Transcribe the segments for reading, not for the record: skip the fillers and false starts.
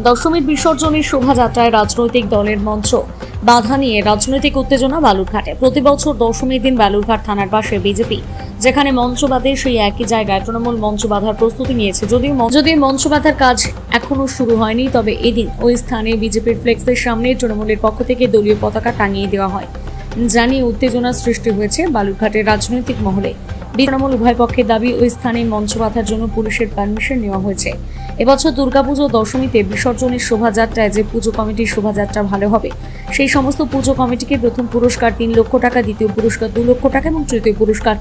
দশমীর বিসর্জনের শোভাযাত্রায় রাজনৈতিক দলের মঞ্চ বাধা নিয়ে রাজনৈতিক উত্তেজনা বালুরঘাটে। প্রতি বছর দশমীর দিন বালুরঘাট থানার পাশে বিজেপি যেখানে মঞ্চ বাঁধে, সেই একই জায়গায় তৃণমূল মঞ্চ বাঁধার প্রস্তুতি নিয়েছে। যদিও মঞ্চ বাঁধার কাজ এখনো শুরু হয়নি, তবে এদিন ওই স্থানে বিজেপির ফ্লেক্সের সামনে তৃণমূলের পক্ষ থেকে দলীয় পতাকা টাঙিয়ে দেওয়া হয়, জানিয়ে উত্তেজনা সৃষ্টি হয়েছে বালুরঘাটের রাজনৈতিক মহলে। তৃণমূল উভয় পক্ষের দাবি, ওই স্থানে মঞ্চ বাঁধার জন্য পুলিশের পারমিশন নেওয়া হয়েছে। এবছর দুর্গাপুজো দশমীতে বিসর্জনের শোভাযাত্রায় যে পুজো কমিটির শোভাযাত্রা ভালো হবে, সেই সমস্ত পুজো কমিটিকে প্রথম পুরস্কার 3 লক্ষ টাকা, দ্বিতীয় পুরস্কার 2 লক্ষ টাকা এবং তৃতীয় পুরস্কার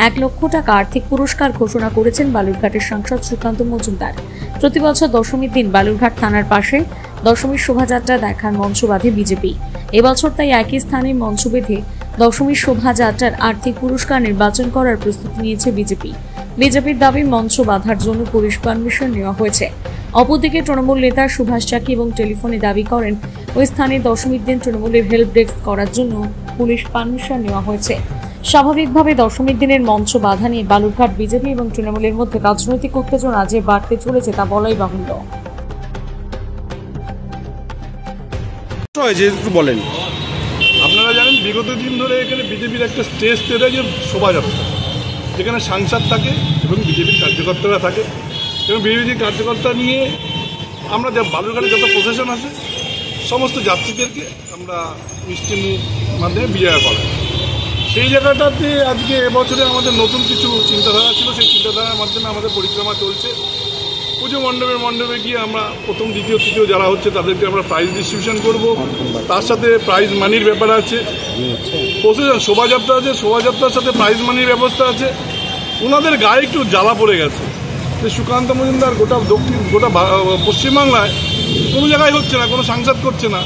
1 লক্ষ টাকা আর্থিক পুরস্কার ঘোষণা করেছেন বালুরঘাটের সাংসদ সুকান্ত মজুমদার। প্রতি বছর দশমীর দিন বালুরঘাট থানার পাশে দশমীর শোভাযাত্রা দেখার মঞ্চ বাঁধে বিজেপি। এবছর তাই একই স্থানে মঞ্চ বেঁধে দশমীর শোভাযাত্রার আর্থিক পুরস্কার নির্বাচন করার প্রস্তুতি নিয়েছে বিজেপি। বিজেপির দাবি, মঞ্চ বাঁধার জন্য পুলিশ পারমিশন নেওয়া হয়েছে। অপরদিকে তৃণমূল নেতা সুভাষ চাকি এবং টেলিফোনে দাবি করেন, ওই স্থানে দশমীর দিন তৃণমূলের হেল্প ডেস্ক করার জন্য পুলিশ পারমিশন নেওয়া হয়েছে। স্বাভাবিকভাবে দশমীর দিনের মঞ্চ বাধা নিয়ে বালুরঘাট বিজেপি এবং তৃণমূলের মধ্যে রাজনৈতিক উত্তেজনা যে বাড়তে চলেছে তা বলাই বাহুল্য। বলেন, আপনারা জানেন বিগত দিন ধরে এখানে বিজেপির একটা স্টেজ তৈরি যে শোভাযাত্রা, যেখানে সাংসদ থাকে এবং বিজেপির কার্যকর্তারা থাকে এবং বিজেপির কার্যকর্তা নিয়ে আমরা বালুরঘাটে যত প্রশাসন আছে সমস্ত যাত্রীদেরকে আমরা মিষ্টিমুখ মাধ্যমে বিজয় করা। সেই জায়গাটাতে আজকে এবছরে আমাদের নতুন কিছু চিন্তাধারা ছিল, সেই চিন্তাধারার মাধ্যমে আমাদের পরিক্রমা চলছে। পুজো মণ্ডপে গিয়ে আমরা প্রথম, দ্বিতীয়, তৃতীয় যারা হচ্ছে তাদেরকে আমরা প্রাইজ ডিস্ট্রিবিউশন করব। তার সাথে প্রাইজ মানির ব্যাপার আছে, প্রশাসন শোভাযাত্রা আছে, শোভাযাত্রার সাথে প্রাইজ মানির ব্যবস্থা আছে। ওনাদের গায়ে একটু জ্বালা পড়ে গেছে যে সুকান্ত মজুমদার গোটা পশ্চিমবাংলায় কোনো জায়গায় হচ্ছে না, কোনো সাংসদ করছে না,